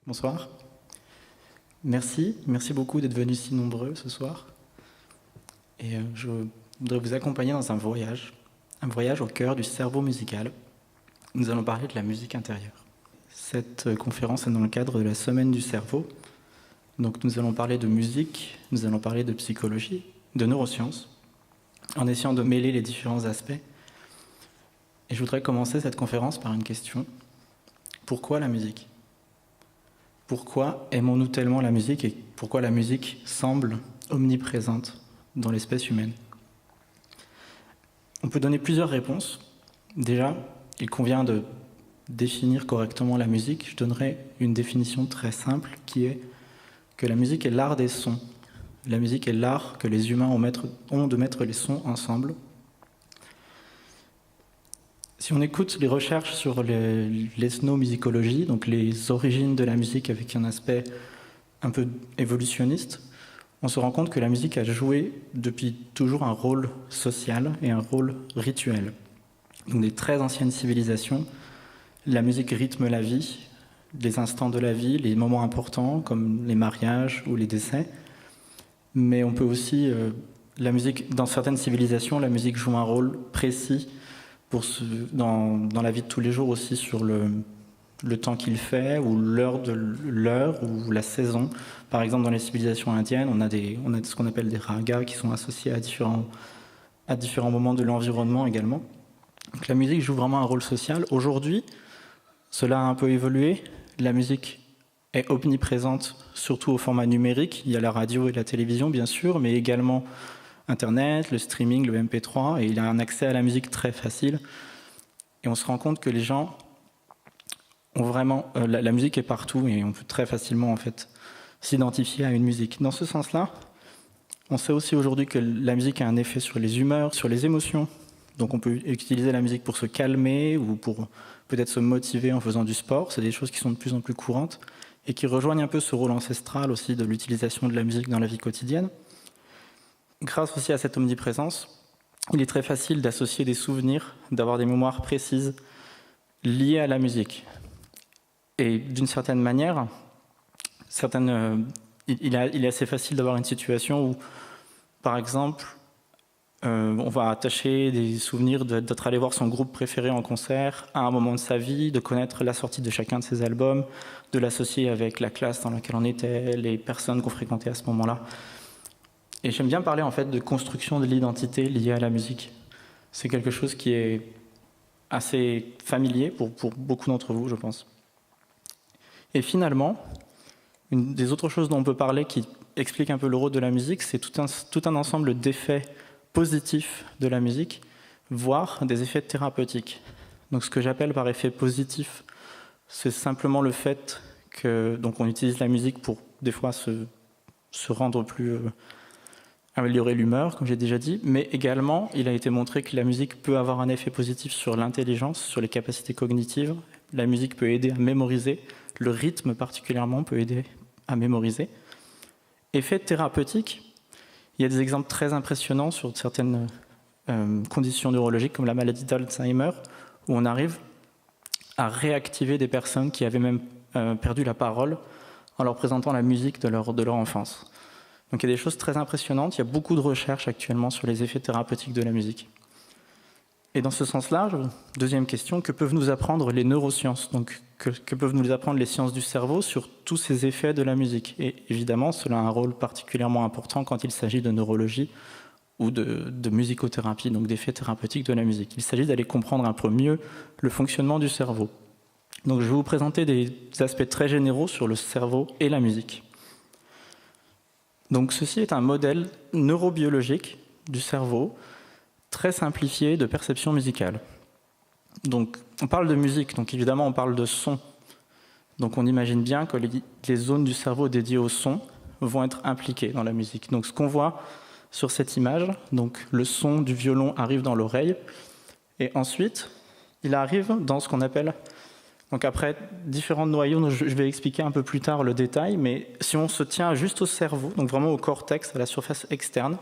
Bonsoir. Merci beaucoup d'être venus si nombreux ce soir. Et je voudrais vous accompagner dans un voyage au cœur du cerveau musical. Nous allons parler de la musique intérieure. Cette conférence est dans le cadre de la Semaine du cerveau. Donc nous allons parler de musique, nous allons parler de psychologie, de neurosciences, en essayant de mêler les différents aspects. Et je voudrais commencer cette conférence par une question. Pourquoi la musique ? Pourquoi aimons-nous tellement la musique et pourquoi la musique semble omniprésente dans l'espèce humaine ? On peut donner plusieurs réponses. Déjà, il convient de définir correctement la musique. Je donnerai une définition très simple qui est que la musique est l'art des sons. La musique est l'art que les humains ont de mettre les sons ensemble. Si on écoute les recherches sur l'ethnomusicologie, donc les origines de la musique avec un aspect un peu évolutionniste, on se rend compte que la musique a joué depuis toujours un rôle social et un rôle rituel. Donc des très anciennes civilisations, la musique rythme la vie, les instants de la vie, les moments importants comme les mariages ou les décès. Mais on peut aussi, la musique, dans certaines civilisations, la musique joue un rôle précis dans la vie de tous les jours aussi sur le temps qu'il fait ou l'heure ou la saison. Par exemple, dans les civilisations indiennes, on a ce qu'on appelle des ragas qui sont associés à différents moments de l'environnement également. Donc la musique joue vraiment un rôle social. Aujourd'hui, cela a un peu évolué. La musique est omniprésente, surtout au format numérique. Il y a la radio et la télévision, bien sûr, mais également Internet, le streaming, le MP3, et il a un accès à la musique très facile. Et on se rend compte que les gens ont vraiment... la musique est partout et on peut très facilement en fait s'identifier à une musique. Dans ce sens-là, on sait aussi aujourd'hui que la musique a un effet sur les humeurs, sur les émotions. Donc on peut utiliser la musique pour se calmer ou pour peut-être se motiver en faisant du sport. C'est des choses qui sont de plus en plus courantes et qui rejoignent un peu ce rôle ancestral aussi de l'utilisation de la musique dans la vie quotidienne. Grâce aussi à cette omniprésence, il est très facile d'associer des souvenirs, d'avoir des mémoires précises liées à la musique. Et d'une certaine manière, il est assez facile d'avoir une situation où, par exemple, on va attacher des souvenirs d'être allé voir son groupe préféré en concert à un moment de sa vie, de connaître la sortie de chacun de ses albums, de l'associer avec la classe dans laquelle on était, les personnes qu'on fréquentait à ce moment-là. Et j'aime bien parler en fait de construction de l'identité liée à la musique. C'est quelque chose qui est assez familier pour beaucoup d'entre vous, je pense. Et finalement, une des autres choses dont on peut parler qui explique un peu le rôle de la musique, c'est tout un ensemble d'effets positifs de la musique, voire des effets thérapeutiques. Donc ce que j'appelle par effet positif, c'est simplement le fait que donc on utilise la musique pour des fois se rendre plus... améliorer l'humeur, comme j'ai déjà dit, mais également, il a été montré que la musique peut avoir un effet positif sur l'intelligence, sur les capacités cognitives. La musique peut aider à mémoriser, le rythme particulièrement peut aider à mémoriser. Effet thérapeutique, il y a des exemples très impressionnants sur certaines conditions neurologiques, comme la maladie d'Alzheimer, où on arrive à réactiver des personnes qui avaient même perdu la parole en leur présentant la musique de leur enfance. Donc il y a des choses très impressionnantes, il y a beaucoup de recherches actuellement sur les effets thérapeutiques de la musique. Et dans ce sens-là, deuxième question, que peuvent nous apprendre les neurosciences ? Donc que peuvent nous apprendre les sciences du cerveau sur tous ces effets de la musique ? Et évidemment, cela a un rôle particulièrement important quand il s'agit de neurologie ou de musicothérapie, donc d'effets thérapeutiques de la musique. Il s'agit d'aller comprendre un peu mieux le fonctionnement du cerveau. Donc je vais vous présenter des aspects très généraux sur le cerveau et la musique. Donc ceci est un modèle neurobiologique du cerveau très simplifié de perception musicale. Donc on parle de musique, donc évidemment on parle de son. Donc on imagine bien que les zones du cerveau dédiées au son vont être impliquées dans la musique. Donc ce qu'on voit sur cette image, donc le son du violon arrive dans l'oreille et ensuite il arrive dans ce qu'on appelle... Donc après, différents noyaux, je vais expliquer un peu plus tard le détail, mais si on se tient juste au cerveau, donc vraiment au cortex, à la surface externe,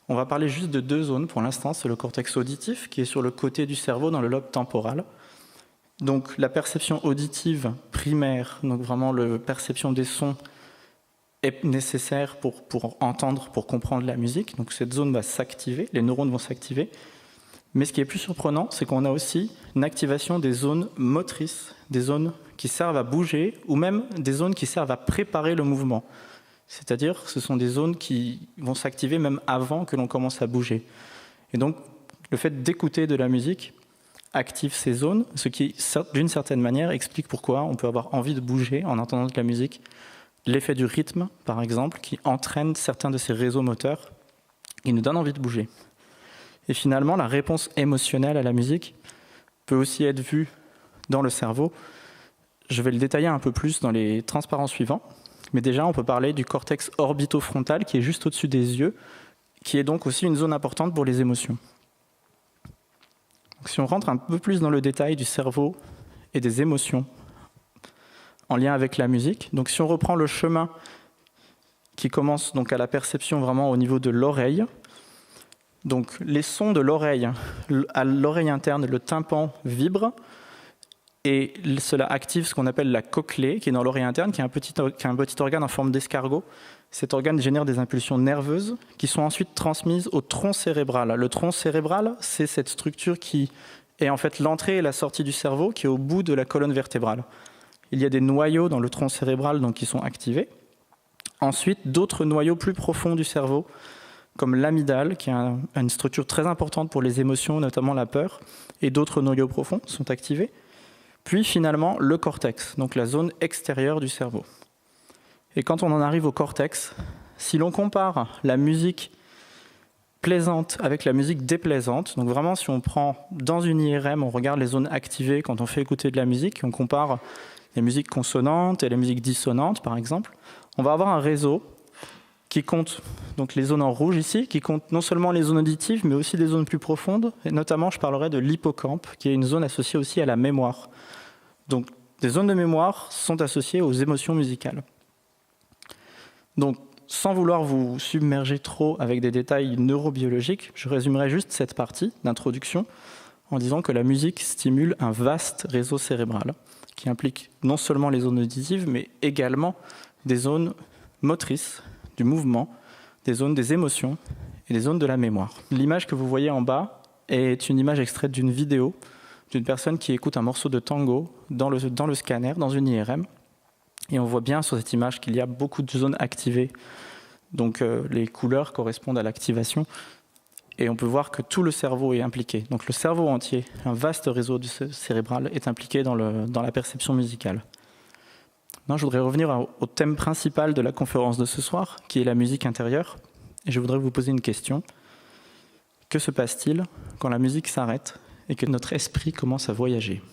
on va parler juste de deux zones pour l'instant. C'est le cortex auditif, qui est sur le côté du cerveau, dans le lobe temporal, Donc la perception auditive primaire, donc vraiment la perception des sons, est nécessaire pour entendre, pour comprendre la musique. Donc cette zone va s'activer, les neurones vont s'activer. Mais ce qui est plus surprenant, c'est qu'on a aussi une activation des zones motrices, des zones qui servent à bouger, ou même des zones qui servent à préparer le mouvement. C'est-à-dire que ce sont des zones qui vont s'activer même avant que l'on commence à bouger. Et donc, le fait d'écouter de la musique active ces zones, ce qui, d'une certaine manière, explique pourquoi on peut avoir envie de bouger en entendant de la musique. L'effet du rythme, par exemple, qui entraîne certains de ces réseaux moteurs, qui nous donne envie de bouger. Et finalement, la réponse émotionnelle à la musique peut aussi être vue dans le cerveau. Je vais le détailler un peu plus dans les transparents suivants. Mais déjà, on peut parler du cortex orbitofrontal qui est juste au-dessus des yeux, qui est donc aussi une zone importante pour les émotions. Donc, si on rentre un peu plus dans le détail du cerveau et des émotions en lien avec la musique, donc si on reprend le chemin qui commence donc à la perception vraiment au niveau de l'oreille, donc les sons de l'oreille, à l'oreille interne, le tympan vibre, et cela active ce qu'on appelle la cochlée, qui est dans l'oreille interne, qui est un petit organe en forme d'escargot. Cet organe génère des impulsions nerveuses qui sont ensuite transmises au tronc cérébral. Le tronc cérébral, c'est cette structure qui est en fait l'entrée et la sortie du cerveau, qui est au bout de la colonne vertébrale. Il y a des noyaux dans le tronc cérébral donc, qui sont activés. Ensuite, d'autres noyaux plus profonds du cerveau, comme l'amygdale, qui est une structure très importante pour les émotions, notamment la peur, et d'autres noyaux profonds sont activés. Puis finalement, le cortex, donc la zone extérieure du cerveau. Et quand on en arrive au cortex, si l'on compare la musique plaisante avec la musique déplaisante, donc vraiment si on prend dans une IRM, on regarde les zones activées quand on fait écouter de la musique, on compare les musiques consonantes et les musiques dissonantes par exemple, on va avoir un réseau qui compte donc les zones en rouge ici, qui compte non seulement les zones auditives, mais aussi des zones plus profondes, et notamment je parlerai de l'hippocampe, qui est une zone associée aussi à la mémoire. Donc des zones de mémoire sont associées aux émotions musicales. Donc sans vouloir vous submerger trop avec des détails neurobiologiques, je résumerai juste cette partie d'introduction en disant que la musique stimule un vaste réseau cérébral, qui implique non seulement les zones auditives, mais également des zones motrices, du mouvement, des zones des émotions et des zones de la mémoire. L'image que vous voyez en bas est une image extraite d'une vidéo d'une personne qui écoute un morceau de tango dans le scanner, dans une IRM. Et on voit bien sur cette image qu'il y a beaucoup de zones activées. Donc les couleurs correspondent à l'activation. Et on peut voir que tout le cerveau est impliqué. Donc le cerveau entier, un vaste réseau cérébral, est impliqué dans la perception musicale. Non, je voudrais revenir au thème principal de la conférence de ce soir, qui est la musique intérieure. Et je voudrais vous poser une question. Que se passe-t-il quand la musique s'arrête et que notre esprit commence à voyager ?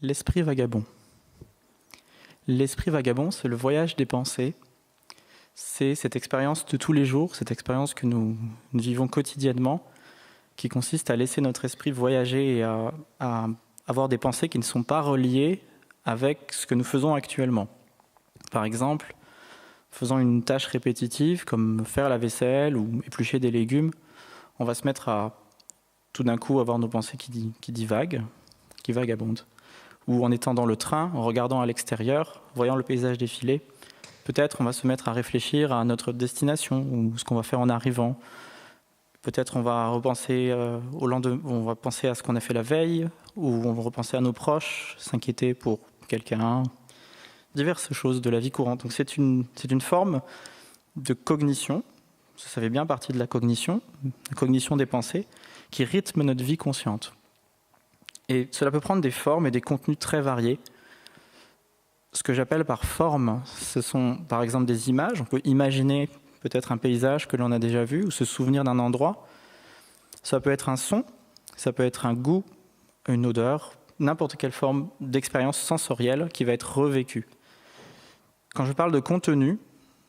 L'esprit vagabond. L'esprit vagabond, c'est le voyage des pensées. C'est cette expérience de tous les jours, cette expérience que nous vivons quotidiennement, qui consiste à laisser notre esprit voyager et à avoir des pensées qui ne sont pas reliées avec ce que nous faisons actuellement. Par exemple, faisant une tâche répétitive comme faire la vaisselle ou éplucher des légumes, on va se mettre à tout d'un coup avoir nos pensées qui divaguent, qui vagabondent. Ou en étant dans le train, en regardant à l'extérieur, voyant le paysage défiler, peut-être on va se mettre à réfléchir à notre destination ou ce qu'on va faire en arrivant. Peut-être on va repenser au lendemain, on va penser à ce qu'on a fait la veille, ou on va repenser à nos proches, s'inquiéter pour quelqu'un, diverses choses de la vie courante. Donc c'est une forme de cognition, ça fait bien partie de la cognition des pensées, qui rythme notre vie consciente. Et cela peut prendre des formes et des contenus très variés. Ce que j'appelle par forme, ce sont par exemple des images. On peut imaginer peut-être un paysage que l'on a déjà vu ou se souvenir d'un endroit. Ça peut être un son, ça peut être un goût, une odeur, n'importe quelle forme d'expérience sensorielle qui va être revécue. Quand je parle de contenu,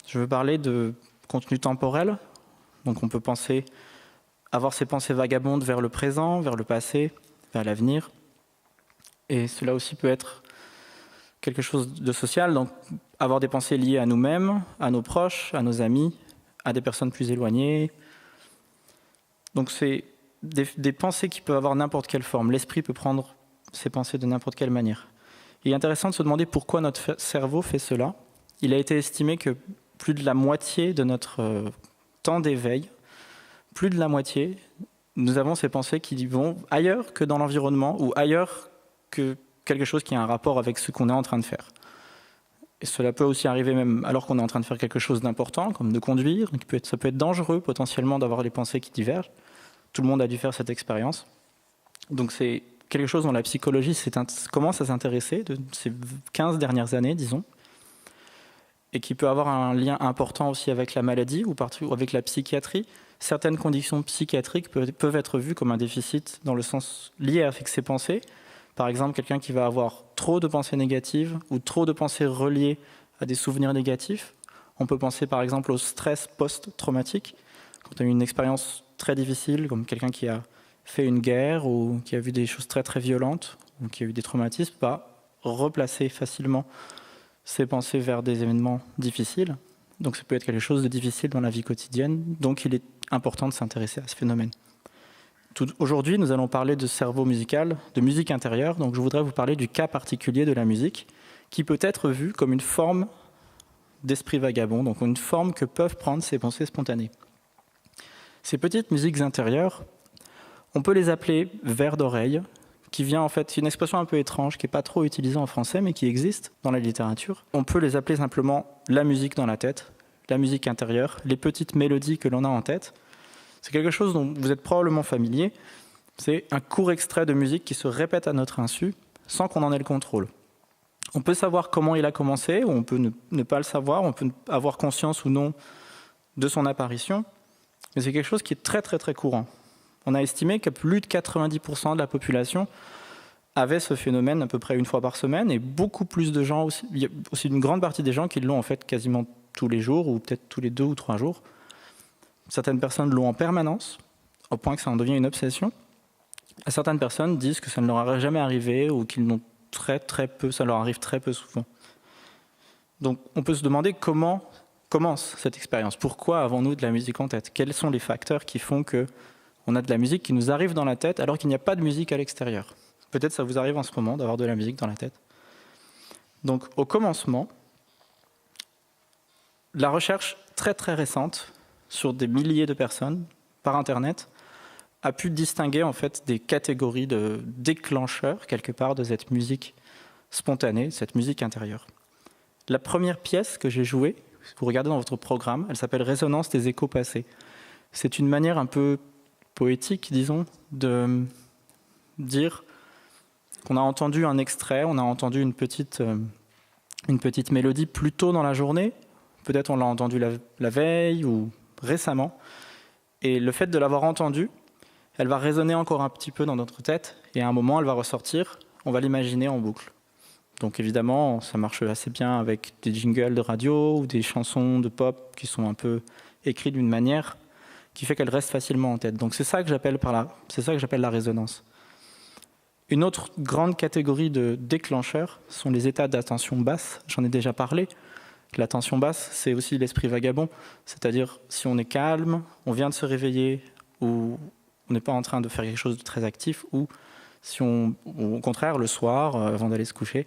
je veux parler de contenu temporel. Donc on peut avoir ces pensées vagabondes vers le présent, vers le passé, vers l'avenir. Et cela aussi peut être quelque chose de social, donc avoir des pensées liées à nous-mêmes, à nos proches, à nos amis, à des personnes plus éloignées. Donc c'est des pensées qui peuvent avoir n'importe quelle forme. L'esprit peut prendre ces pensées de n'importe quelle manière. Il est intéressant de se demander pourquoi notre cerveau fait cela. Il a été estimé que plus de la moitié de notre temps d'éveil, plus de la moitié, nous avons ces pensées qui vont ailleurs que dans l'environnement ou ailleurs que quelque chose qui a un rapport avec ce qu'on est en train de faire. Et cela peut aussi arriver même alors qu'on est en train de faire quelque chose d'important, comme de conduire. Ça peut être dangereux potentiellement d'avoir les pensées qui divergent. Tout le monde a dû faire cette expérience. Donc c'est quelque chose dont la psychologie commence à s'intéresser de ces 15 dernières années, disons, et qui peut avoir un lien important aussi avec la maladie ou avec la psychiatrie. Certaines conditions psychiatriques peuvent être vues comme un déficit dans le sens lié avec ses pensées. Par exemple, quelqu'un qui va avoir trop de pensées négatives ou trop de pensées reliées à des souvenirs négatifs. On peut penser par exemple au stress post-traumatique, quand on a eu une expérience très difficile, comme quelqu'un qui a fait une guerre ou qui a vu des choses très très violentes ou qui a eu des traumatismes, va replacer facilement ses pensées vers des événements difficiles. Donc ça peut être quelque chose de difficile dans la vie quotidienne. Donc il est important de s'intéresser à ce phénomène. Aujourd'hui, nous allons parler de cerveau musical, de musique intérieure. Donc je voudrais vous parler du cas particulier de la musique, qui peut être vu comme une forme d'esprit vagabond, donc une forme que peuvent prendre ces pensées spontanées. Ces petites musiques intérieures, on peut les appeler vers d'oreille, qui vient en fait, c'est une expression un peu étrange, qui n'est pas trop utilisée en français, mais qui existe dans la littérature. On peut les appeler simplement la musique dans la tête, la musique intérieure, les petites mélodies que l'on a en tête. C'est quelque chose dont vous êtes probablement familier. C'est un court extrait de musique qui se répète à notre insu, sans qu'on en ait le contrôle. On peut savoir comment il a commencé, ou on peut ne pas le savoir, on peut avoir conscience ou non de son apparition, mais c'est quelque chose qui est très très très courant. On a estimé que plus de 90% de la population avait ce phénomène à peu près une fois par semaine, et beaucoup plus de gens, il y a aussi une grande partie des gens qui l'ont en fait quasiment tous les jours, ou peut-être tous les 2 ou 3 jours. Certaines personnes l'ont en permanence, au point que ça en devient une obsession. Certaines personnes disent que ça ne leur est jamais arrivé, ou qu'ils n'ont très très peu, ça leur arrive très peu souvent. Donc on peut se demander comment commence cette expérience. Pourquoi avons-nous de la musique en tête? Quels sont les facteurs qui font qu'on a de la musique qui nous arrive dans la tête alors qu'il n'y a pas de musique à l'extérieur? Peut-être ça vous arrive en ce moment d'avoir de la musique dans la tête. Donc au commencement, la recherche très très récente sur des milliers de personnes par Internet a pu distinguer en fait des catégories de déclencheurs quelque part de cette musique spontanée, cette musique intérieure. La première pièce que j'ai jouée, si vous regardez dans votre programme, elle s'appelle Résonance des échos passés. C'est une manière un peu poétique, disons, de dire qu'on a entendu un extrait, on a entendu une petite mélodie plus tôt dans la journée, peut-être on l'a entendu la veille ou récemment, et le fait de l'avoir entendue, elle va résonner encore un petit peu dans notre tête, et à un moment elle va ressortir on va l'imaginer en boucle. Donc évidemment, ça marche assez bien avec des jingles de radio ou des chansons de pop qui sont un peu écrites d'une manière qui fait qu'elles restent facilement en tête. Donc c'est ça que j'appelle la résonance. Une autre grande catégorie de déclencheurs sont les états d'attention basse. J'en ai déjà parlé. L'attention basse, c'est aussi l'esprit vagabond. C'est-à-dire, si on est calme, on vient de se réveiller, ou on n'est pas en train de faire quelque chose de très actif, ou si au contraire, le soir, avant d'aller se coucher.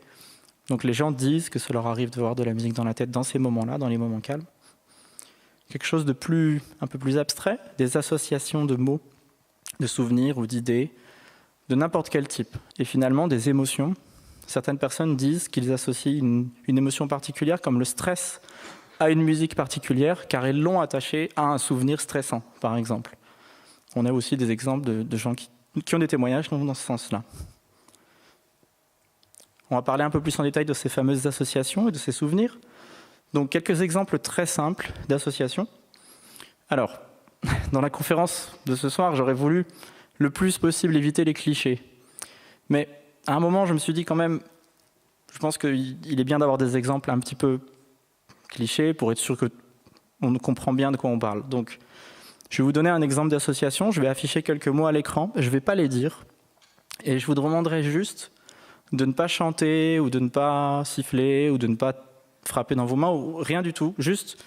Donc les gens disent que ça leur arrive de voir de la musique dans la tête dans ces moments-là, dans les moments calmes. Quelque chose de un peu plus abstrait, des associations de mots, de souvenirs ou d'idées, de n'importe quel type. Et finalement, des émotions. Certaines personnes disent qu'ils associent une émotion particulière, comme le stress, à une musique particulière, car ils l'ont attaché à un souvenir stressant, par exemple. On a aussi des exemples de gens qui ont des témoignages dans ce sens-là. On va parler un peu plus en détail de ces fameuses associations et de ces souvenirs. Donc, quelques exemples très simples d'associations. Alors, dans la conférence de ce soir, j'aurais voulu le plus possible éviter les clichés. Mais à un moment, je me suis dit quand même, je pense qu'il est bien d'avoir des exemples un petit peu clichés pour être sûr qu'on comprend bien de quoi on parle. Donc, je vais vous donner un exemple d'association. Je vais afficher quelques mots à l'écran. Je ne vais pas les dire. Et je vous demanderai juste de ne pas chanter ou de ne pas siffler ou de ne pas frapper dans vos mains ou rien du tout. Juste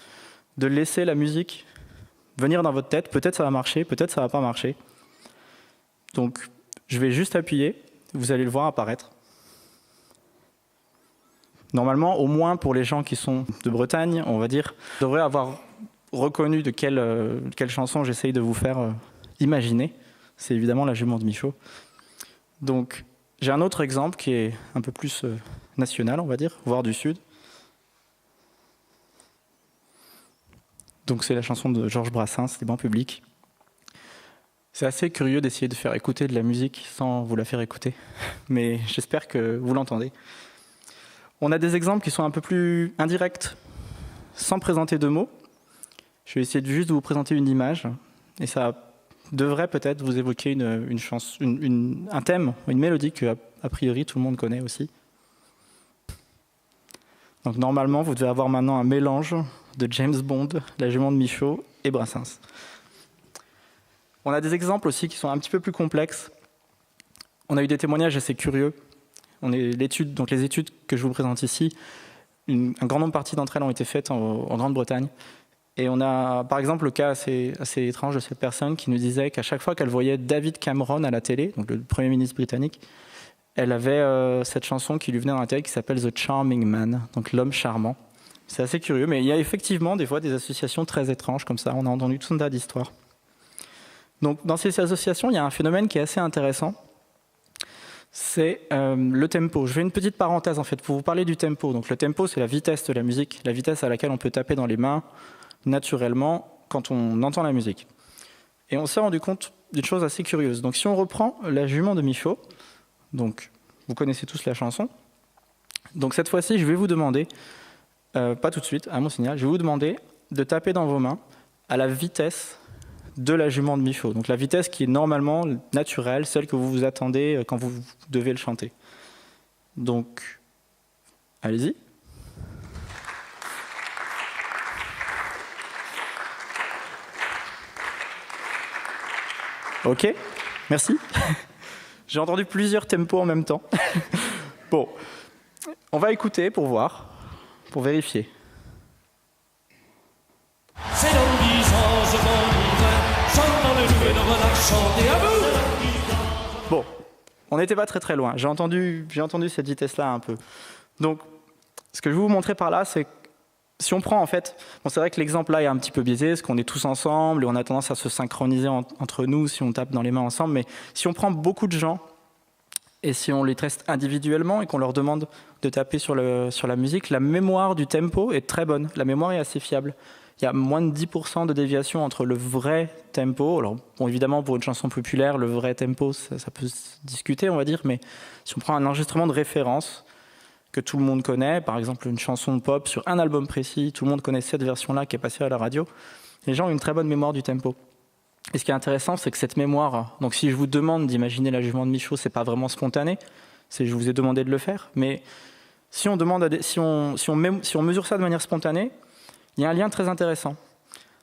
de laisser la musique venir dans votre tête. Peut-être ça va marcher, peut-être ça ne va pas marcher. Donc, je vais juste appuyer. Vous allez le voir apparaître. Normalement, au moins pour les gens qui sont de Bretagne, on va dire, devraient avoir reconnu de quelle chanson j'essaye de vous faire imaginer. C'est évidemment La Jument de Michaud. Donc, j'ai un autre exemple qui est un peu plus national, on va dire, voire du Sud. Donc, c'est la chanson de Georges Brassens, Les bancs publics. C'est assez curieux d'essayer de faire écouter de la musique sans vous la faire écouter, mais j'espère que vous l'entendez. On a des exemples qui sont un peu plus indirects, sans présenter de mots. Je vais essayer de juste vous présenter une image, et ça devrait peut-être vous évoquer un thème, une mélodie que, a priori, tout le monde connaît aussi. Donc normalement, vous devez avoir maintenant un mélange de James Bond, La Jument de Michaud et Brassens. On a des exemples aussi qui sont un petit peu plus complexes. On a eu des témoignages assez curieux. Les études que je vous présente ici, un grand nombre de parties d'entre elles ont été faites en Grande-Bretagne. Et on a, par exemple, le cas assez étrange de cette personne qui nous disait qu'à chaque fois qu'elle voyait David Cameron à la télé, donc le Premier ministre britannique, elle avait cette chanson qui lui venait dans la tête qui s'appelle The Charming Man, donc l'homme charmant. C'est assez curieux, mais il y a effectivement des fois des associations très étranges comme ça. On a entendu tout un tas d'histoires. Donc, dans ces associations, il y a un phénomène qui est assez intéressant. C'est le tempo. Je fais une petite parenthèse en fait pour vous parler du tempo. Donc, le tempo, c'est la vitesse de la musique, la vitesse à laquelle on peut taper dans les mains naturellement quand on entend la musique. Et on s'est rendu compte d'une chose assez curieuse. Donc, si on reprend La Jument de Michaud, donc vous connaissez tous la chanson. Donc, cette fois-ci, je vais vous demander, pas tout de suite, à mon signal, je vais vous demander de taper dans vos mains à la vitesse de La Jument de Michaud. Donc, la vitesse qui est normalement naturelle, celle que vous vous attendez quand vous devez le chanter. Donc, allez-y. Ok, merci. J'ai entendu plusieurs tempos en même temps. Bon, on va écouter pour voir, pour vérifier. C'est dans 10 ans, je chante dans le jouet de relax, chantez à vous. Bon, on n'était pas très loin. J'ai entendu cette vitesse-là un peu. Donc, ce que je vais vous montrer par là, c'est que si on prend en fait, bon, c'est vrai que l'exemple là est un petit peu biaisé, parce qu'on est tous ensemble et on a tendance à se synchroniser entre nous si on tape dans les mains ensemble, mais si on prend beaucoup de gens et si on les teste individuellement et qu'on leur demande de taper sur la musique, la mémoire du tempo est très bonne, la mémoire est assez fiable. Il y a moins de 10% de déviation entre le vrai tempo. Alors, bon, évidemment, pour une chanson populaire, le vrai tempo, ça peut se discuter, on va dire, mais si on prend un enregistrement de référence que tout le monde connaît, par exemple une chanson pop sur un album précis, tout le monde connaît cette version-là qui est passée à la radio, les gens ont une très bonne mémoire du tempo. Et ce qui est intéressant, c'est que cette mémoire, donc si je vous demande d'imaginer La Jument de Michaud, c'est pas vraiment spontané, je vous ai demandé de le faire. Mais si on mesure ça de manière spontanée, il y a un lien très intéressant.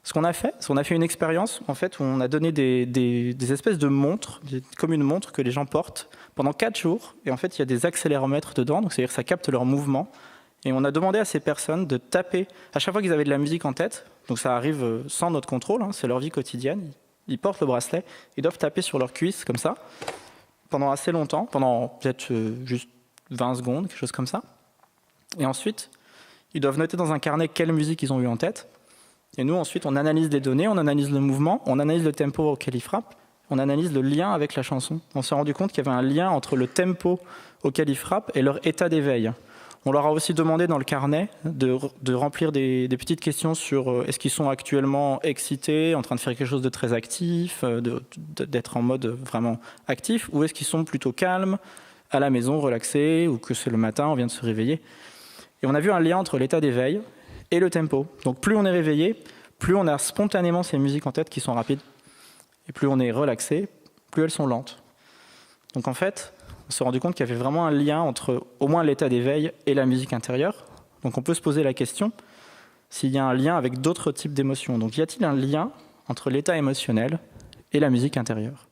Ce qu'on a fait, c'est qu'on a fait une expérience en fait, où on a donné des espèces de montres, comme une montre que les gens portent pendant 4 jours. Et en fait, il y a des accéléromètres dedans, donc c'est-à-dire que ça capte leur mouvement. Et on a demandé à ces personnes de taper à chaque fois qu'ils avaient de la musique en tête. Donc ça arrive sans notre contrôle, hein, c'est leur vie quotidienne. Ils portent le bracelet, ils doivent taper sur leurs cuisses comme ça pendant assez longtemps, pendant peut-être juste 20 secondes, quelque chose comme ça. Et ensuite, ils doivent noter dans un carnet quelle musique ils ont eu en tête. Et nous, ensuite, on analyse les données, on analyse le mouvement, on analyse le tempo auquel ils frappent, on analyse le lien avec la chanson. On s'est rendu compte qu'il y avait un lien entre le tempo auquel ils frappent et leur état d'éveil. On leur a aussi demandé dans le carnet de remplir des petites questions sur est-ce qu'ils sont actuellement excités, en train de faire quelque chose de très actif, d'être en mode vraiment actif, ou est-ce qu'ils sont plutôt calmes, à la maison, relaxés, ou que c'est le matin, on vient de se réveiller. Et on a vu un lien entre l'état d'éveil et le tempo. Donc plus on est réveillé, plus on a spontanément ces musiques en tête qui sont rapides. Et plus on est relaxé, plus elles sont lentes. Donc en fait, on s'est rendu compte qu'il y avait vraiment un lien entre au moins l'état d'éveil et la musique intérieure. Donc on peut se poser la question s'il y a un lien avec d'autres types d'émotions. Donc y a-t-il un lien entre l'état émotionnel et la musique intérieure ?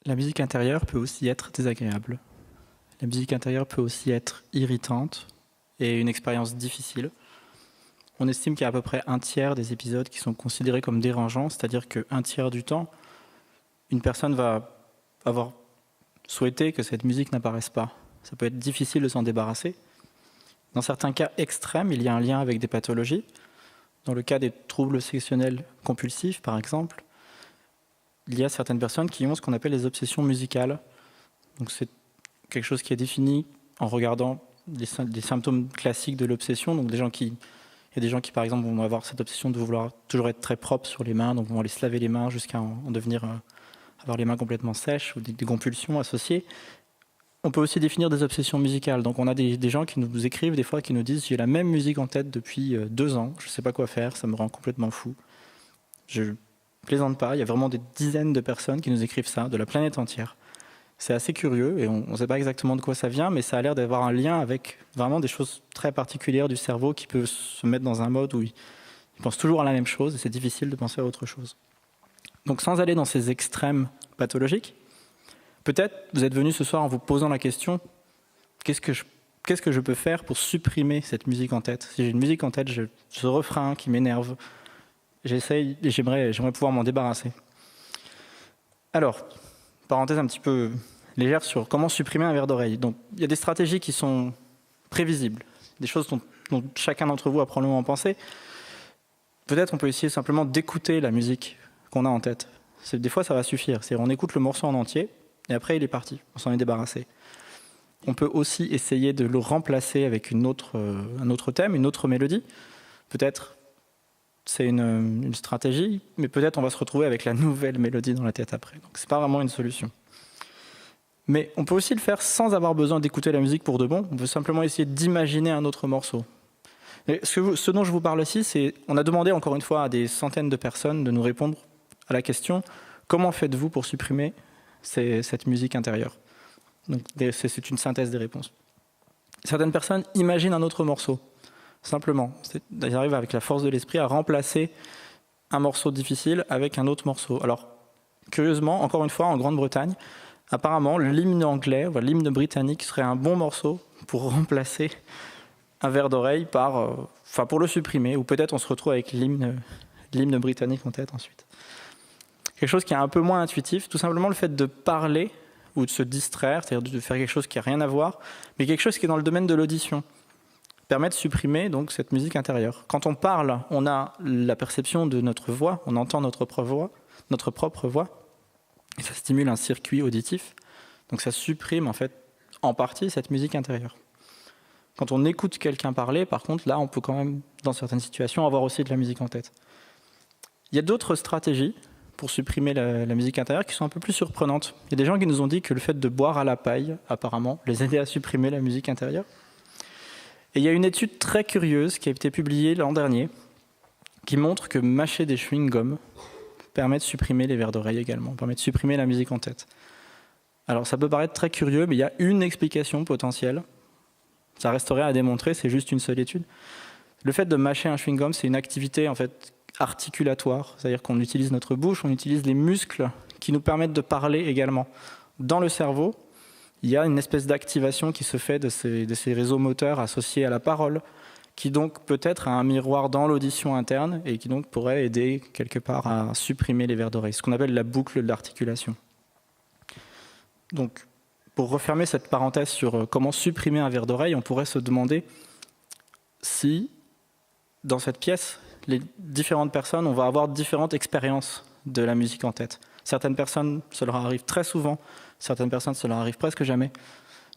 La musique intérieure peut aussi être désagréable. La musique intérieure peut aussi être irritante et une expérience difficile. On estime qu'il y a à peu près un tiers des épisodes qui sont considérés comme dérangeants, c'est-à-dire qu'un tiers du temps, une personne va avoir souhaité que cette musique n'apparaisse pas. Ça peut être difficile de s'en débarrasser. Dans certains cas extrêmes, il y a un lien avec des pathologies. Dans le cas des troubles obsessionnels compulsifs, par exemple, il y a certaines personnes qui ont ce qu'on appelle les obsessions musicales. Donc c'est quelque chose qui est défini en regardant les symptômes classiques de l'obsession. Donc il y a des gens qui, par exemple, vont avoir cette obsession de vouloir toujours être très propre sur les mains, donc vont aller se laver les mains jusqu'à en devenir avoir les mains complètement sèches ou des compulsions associées. On peut aussi définir des obsessions musicales. Donc on a des gens qui nous écrivent des fois, qui nous disent « j'ai la même musique en tête depuis 2 ans, je ne sais pas quoi faire, ça me rend complètement fou ». Je plaisante pas, il y a vraiment des dizaines de personnes qui nous écrivent ça, de la planète entière. C'est assez curieux et on ne sait pas exactement de quoi ça vient, mais ça a l'air d'avoir un lien avec vraiment des choses très particulières du cerveau qui peuvent se mettre dans un mode où il pense toujours à la même chose et c'est difficile de penser à autre chose. Donc sans aller dans ces extrêmes pathologiques, peut-être vous êtes venu ce soir en vous posant la question qu'est-ce que je peux faire pour supprimer cette musique en tête ? Si j'ai une musique en tête, ce refrain qui m'énerve, j'essaye et j'aimerais pouvoir m'en débarrasser. Alors, parenthèse un petit peu légère sur comment supprimer un verre d'oreille. Donc, il y a des stratégies qui sont prévisibles, des choses dont chacun d'entre vous a probablement pensé. Peut-être on peut essayer simplement d'écouter la musique qu'on a en tête. Des fois, ça va suffire. C'est-à-dire, on écoute le morceau en entier et après, il est parti. On s'en est débarrassé. On peut aussi essayer de le remplacer avec un autre thème, une autre mélodie. Peut-être c'est une stratégie, mais peut-être on va se retrouver avec la nouvelle mélodie dans la tête après. Donc c'est pas vraiment une solution. Mais on peut aussi le faire sans avoir besoin d'écouter la musique pour de bon. On peut simplement essayer d'imaginer un autre morceau. Et ce dont je vous parle ici, c'est on a demandé encore une fois à des centaines de personnes de nous répondre à la question comment faites-vous pour supprimer cette musique intérieure ? Donc c'est une synthèse des réponses. Certaines personnes imaginent un autre morceau. Simplement, ils arrivent avec la force de l'esprit à remplacer un morceau difficile avec un autre morceau. Alors, curieusement, encore une fois, en Grande-Bretagne, apparemment, l'hymne anglais, l'hymne britannique serait un bon morceau pour remplacer un verre d'oreille pour le supprimer, ou peut-être on se retrouve avec l'hymne britannique en tête ensuite. Quelque chose qui est un peu moins intuitif, tout simplement le fait de parler ou de se distraire, c'est-à-dire de faire quelque chose qui n'a rien à voir, mais quelque chose qui est dans le domaine de l'audition, permet de supprimer donc cette musique intérieure. Quand on parle, on a la perception de notre voix, on entend notre propre voix, et ça stimule un circuit auditif. Donc ça supprime en fait en partie cette musique intérieure. Quand on écoute quelqu'un parler, par contre, là, on peut quand même, dans certaines situations, avoir aussi de la musique en tête. Il y a d'autres stratégies pour supprimer la musique intérieure qui sont un peu plus surprenantes. Il y a des gens qui nous ont dit que le fait de boire à la paille, apparemment, les aidait à supprimer la musique intérieure. Et il y a une étude très curieuse qui a été publiée l'an dernier qui montre que mâcher des chewing-gums permet de supprimer les verres d'oreille également, permet de supprimer la musique en tête. Alors ça peut paraître très curieux, mais il y a une explication potentielle. Ça resterait à démontrer, c'est juste une seule étude. Le fait de mâcher un chewing-gum, c'est une activité en fait articulatoire, c'est-à-dire qu'on utilise notre bouche, on utilise les muscles qui nous permettent de parler également. Dans le cerveau, il y a une espèce d'activation qui se fait de ces réseaux moteurs associés à la parole, qui donc peut-être a un miroir dans l'audition interne et qui donc pourrait aider quelque part à supprimer les verres d'oreille, ce qu'on appelle la boucle d'articulation. Donc, pour refermer cette parenthèse sur comment supprimer un verre d'oreille, on pourrait se demander si, dans cette pièce, les différentes personnes, on va avoir différentes expériences de la musique en tête. Certaines personnes, ça leur arrive très souvent, certaines personnes, ça leur arrive presque jamais.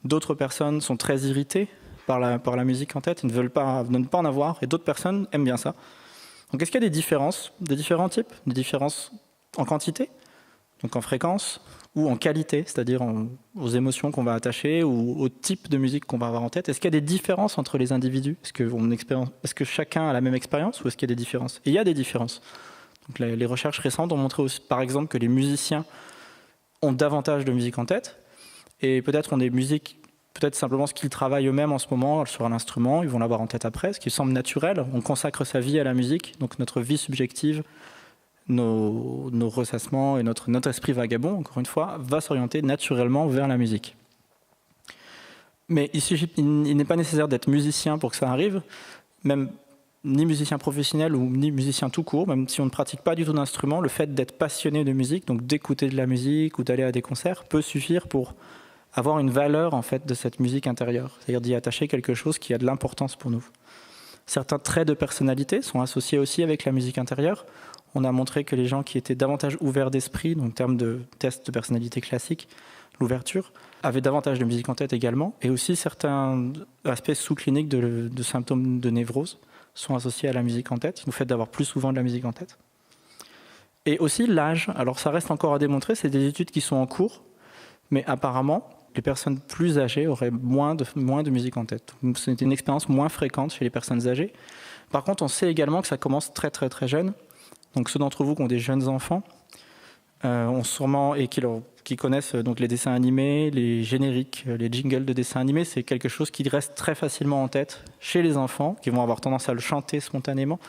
D'autres personnes sont très irritées par la musique en tête, ils ne veulent pas en avoir, et d'autres personnes aiment bien ça. Donc est-ce qu'il y a des différences, des différents types, des différences en quantité, donc en fréquence, ou en qualité, c'est-à-dire aux émotions qu'on va attacher ou au type de musique qu'on va avoir en tête? Est-ce qu'il y a des différences entre les individus? Est-ce que chacun a la même expérience ou est-ce qu'il y a des différences? Et il y a des différences. Donc les recherches récentes ont montré aussi, par exemple, que les musiciens ont davantage de musique en tête et peut-être ont des musiques, peut-être simplement ce qu'ils travaillent eux-mêmes en ce moment sur un instrument, ils vont l'avoir en tête après, ce qui semble naturel. On consacre sa vie à la musique, donc notre vie subjective, nos ressassements et notre esprit vagabond, encore une fois, va s'orienter naturellement vers la musique. Mais il n'est pas nécessaire d'être musicien pour que ça arrive, même ni musicien professionnel ou ni musicien tout court, même si on ne pratique pas du tout d'instrument, le fait d'être passionné de musique, donc d'écouter de la musique ou d'aller à des concerts, peut suffire pour avoir une valeur en fait de cette musique intérieure, c'est-à-dire d'y attacher quelque chose qui a de l'importance pour nous. Certains traits de personnalité sont associés aussi avec la musique intérieure. On a montré que les gens qui étaient davantage ouverts d'esprit, donc en termes de test de personnalité classique, l'ouverture, avaient davantage de musique en tête également, et aussi certains aspects sous-cliniques de symptômes de névrose sont associés à la musique en tête, le fait d'avoir plus souvent de la musique en tête. Et aussi l'âge, alors ça reste encore à démontrer, c'est des études qui sont en cours, mais apparemment, les personnes plus âgées auraient moins de musique en tête. C'est une expérience moins fréquente chez les personnes âgées. Par contre, on sait également que ça commence très très très jeune. Donc ceux d'entre vous qui ont des jeunes enfants ont sûrement, et qui connaissent donc les dessins animés, les génériques, les jingles de dessins animés, c'est quelque chose qui reste très facilement en tête chez les enfants, qui vont avoir tendance à le chanter spontanément,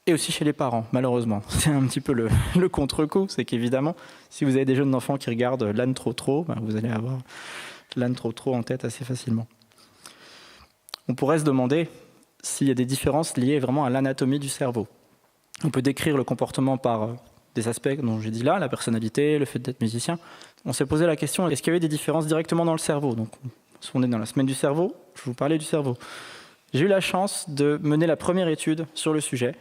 et aussi chez les parents, malheureusement. C'est un petit peu le contre-coup, c'est qu'évidemment, si vous avez des jeunes enfants qui regardent l'âne trop, ben vous allez avoir l'âne trop en tête assez facilement. On pourrait se demander s'il y a des différences liées vraiment à l'anatomie du cerveau. On peut décrire le comportement par des aspects dont j'ai dit là, la personnalité, le fait d'être musicien. On s'est posé la question, est-ce qu'il y avait des différences directement dans le cerveau? Donc, on est dans la semaine du cerveau, je vous parlais du cerveau. J'ai eu la chance de mener la première étude sur le sujet,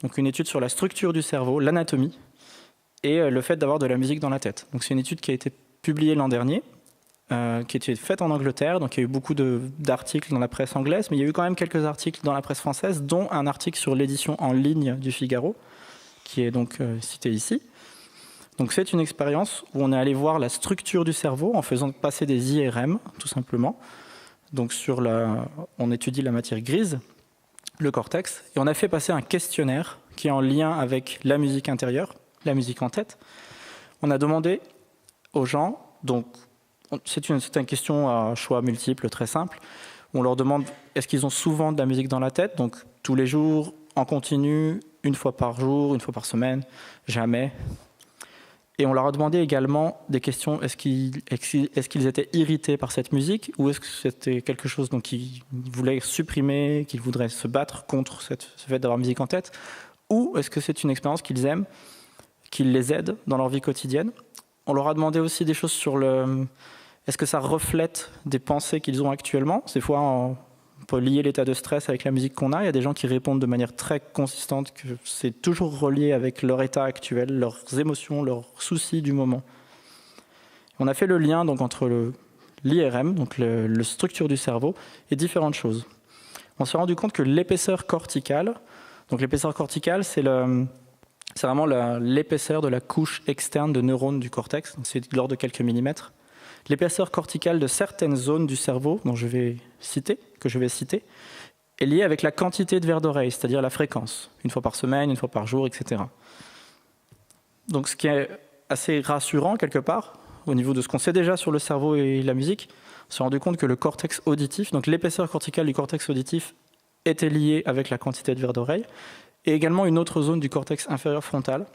donc une étude sur la structure du cerveau, l'anatomie, et le fait d'avoir de la musique dans la tête. Donc c'est une étude qui a été publiée l'an dernier, qui a été faite en Angleterre, donc il y a eu beaucoup d'articles dans la presse anglaise, mais il y a eu quand même quelques articles dans la presse française, dont un article sur l'édition en ligne du Figaro, qui est donc cité ici. Donc c'est une expérience où on est allé voir la structure du cerveau en faisant passer des IRM, tout simplement. Donc on étudie la matière grise, le cortex, et on a fait passer un questionnaire qui est en lien avec la musique intérieure, la musique en tête. On a demandé aux gens, donc c'est une question à choix multiple, très simple, où on leur demande est-ce qu'ils ont souvent de la musique dans la tête, donc tous les jours, en continu, une fois par jour, une fois par semaine, jamais. Et on leur a demandé également des questions, est-ce qu'ils étaient irrités par cette musique ou est-ce que c'était quelque chose qu'ils voulaient supprimer, qu'ils voudraient se battre contre ce fait d'avoir musique en tête, ou est-ce que c'est une expérience qu'ils aiment, qui les aide dans leur vie quotidienne. On leur a demandé aussi des choses sur est-ce que ça reflète des pensées qu'ils ont actuellement. Des fois, on peut lier l'état de stress avec la musique qu'on a. Il y a des gens qui répondent de manière très consistante que c'est toujours relié avec leur état actuel, leurs émotions, leurs soucis du moment. On a fait le lien donc, entre l'IRM, donc la structure du cerveau, et différentes choses. On s'est rendu compte que l'épaisseur corticale, donc l'épaisseur corticale, c'est vraiment l'épaisseur de la couche externe de neurones du cortex, donc c'est de l'ordre de quelques millimètres. L'épaisseur corticale de certaines zones du cerveau que je vais citer, est liée avec la quantité de vers d'oreille, c'est-à-dire la fréquence, une fois par semaine, une fois par jour, etc. Donc ce qui est assez rassurant quelque part, au niveau de ce qu'on sait déjà sur le cerveau et la musique, on s'est rendu compte que le cortex auditif, donc l'épaisseur corticale du cortex auditif, était liée avec la quantité de vers d'oreille, et également une autre zone du cortex inférieur frontal.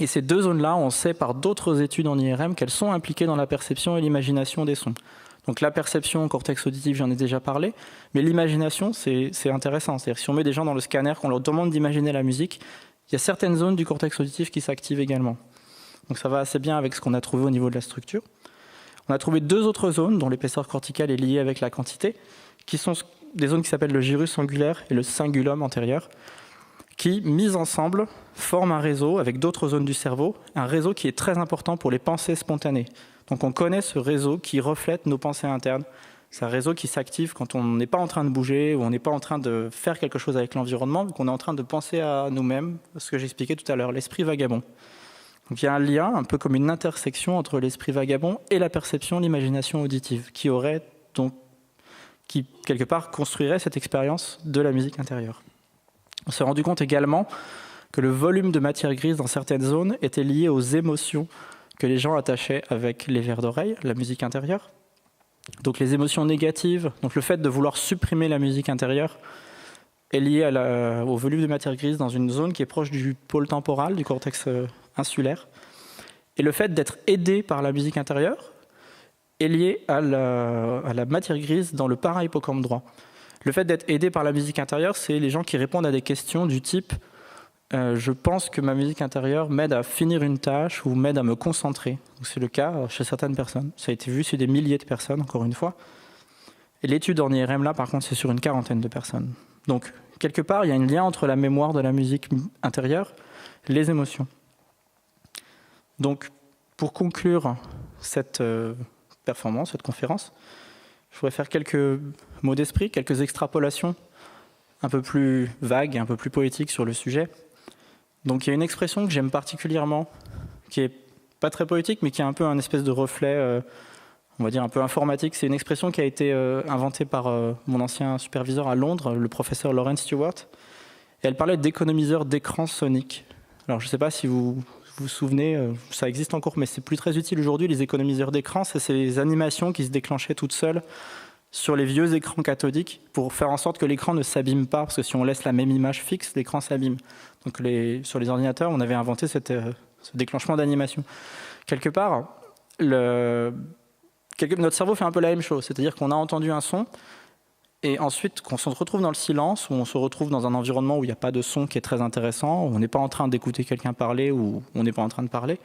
Et ces deux zones-là, on sait par d'autres études en IRM qu'elles sont impliquées dans la perception et l'imagination des sons. Donc la perception, cortex auditif, j'en ai déjà parlé, mais l'imagination, c'est intéressant. C'est-à-dire si on met des gens dans le scanner, qu'on leur demande d'imaginer la musique, il y a certaines zones du cortex auditif qui s'activent également. Donc ça va assez bien avec ce qu'on a trouvé au niveau de la structure. On a trouvé deux autres zones dont l'épaisseur corticale est liée avec la quantité, qui sont des zones qui s'appellent le gyrus angulaire et le cingulum antérieur, qui, mis ensemble, forment un réseau avec d'autres zones du cerveau, un réseau qui est très important pour les pensées spontanées. Donc on connaît ce réseau qui reflète nos pensées internes. C'est un réseau qui s'active quand on n'est pas en train de bouger ou on n'est pas en train de faire quelque chose avec l'environnement, mais qu'on est en train de penser à nous-mêmes, ce que j'expliquais tout à l'heure, l'esprit vagabond. Donc il y a un lien, un peu comme une intersection entre l'esprit vagabond et la perception, l'imagination auditive, qui quelque part construirait cette expérience de la musique intérieure. On s'est rendu compte également que le volume de matière grise dans certaines zones était lié aux émotions que les gens attachaient avec les vers d'oreille, la musique intérieure. Donc les émotions négatives, donc le fait de vouloir supprimer la musique intérieure, est liée au volume de matière grise dans une zone qui est proche du pôle temporal, du cortex insulaire. Et le fait d'être aidé par la musique intérieure est lié à la matière grise dans le para-hippocampe droit. Le fait d'être aidé par la musique intérieure, c'est les gens qui répondent à des questions du type je pense que ma musique intérieure m'aide à finir une tâche ou m'aide à me concentrer. C'est le cas chez certaines personnes. Ça a été vu sur des milliers de personnes, encore une fois. Et l'étude en IRM, là, par contre, c'est sur une quarantaine de personnes. Donc, quelque part, il y a un lien entre la mémoire de la musique intérieure et les émotions. Donc, pour conclure cette performance, cette conférence, je voudrais faire quelques mots d'esprit, quelques extrapolations un peu plus vagues, un peu plus poétiques sur le sujet. Donc il y a une expression que j'aime particulièrement, qui est pas très poétique, mais qui est un peu un espèce de reflet, on va dire un peu informatique. C'est une expression qui a été inventée par mon ancien superviseur à Londres, le professeur Lawrence Stewart. Et elle parlait d'économiseurs d'écran soniques. Alors je ne sais pas si vous vous souvenez, ça existe encore, mais c'est plus très utile aujourd'hui, les économiseurs d'écran. C'est ces animations qui se déclenchaient toutes seules sur les vieux écrans cathodiques pour faire en sorte que l'écran ne s'abîme pas, parce que si on laisse la même image fixe, l'écran s'abîme. Donc sur les ordinateurs, on avait inventé ce déclenchement d'animation. Quelque part, notre cerveau fait un peu la même chose, c'est-à-dire qu'on a entendu un son, et ensuite, quand on se retrouve dans le silence, ou on se retrouve dans un environnement où il n'y a pas de son qui est très intéressant, où on n'est pas en train d'écouter quelqu'un parler, ou on n'est pas en train de parler,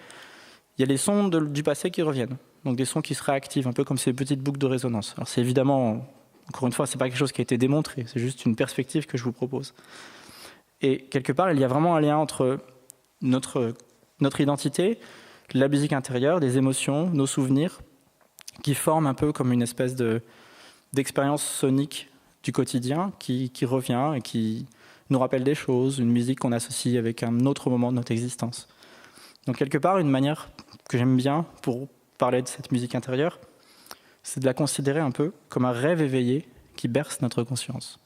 il y a les sons du passé qui reviennent. Donc des sons qui se réactivent, un peu comme ces petites boucles de résonance. Alors c'est évidemment, encore une fois, c'est pas quelque chose qui a été démontré, c'est juste une perspective que je vous propose. Et quelque part, il y a vraiment un lien entre notre identité, la musique intérieure, des émotions, nos souvenirs, qui forment un peu comme une espèce d'expérience sonique du quotidien qui revient et qui nous rappelle des choses, une musique qu'on associe avec un autre moment de notre existence. Donc quelque part, une manière que j'aime bien pour parler de cette musique intérieure, c'est de la considérer un peu comme un rêve éveillé qui berce notre conscience.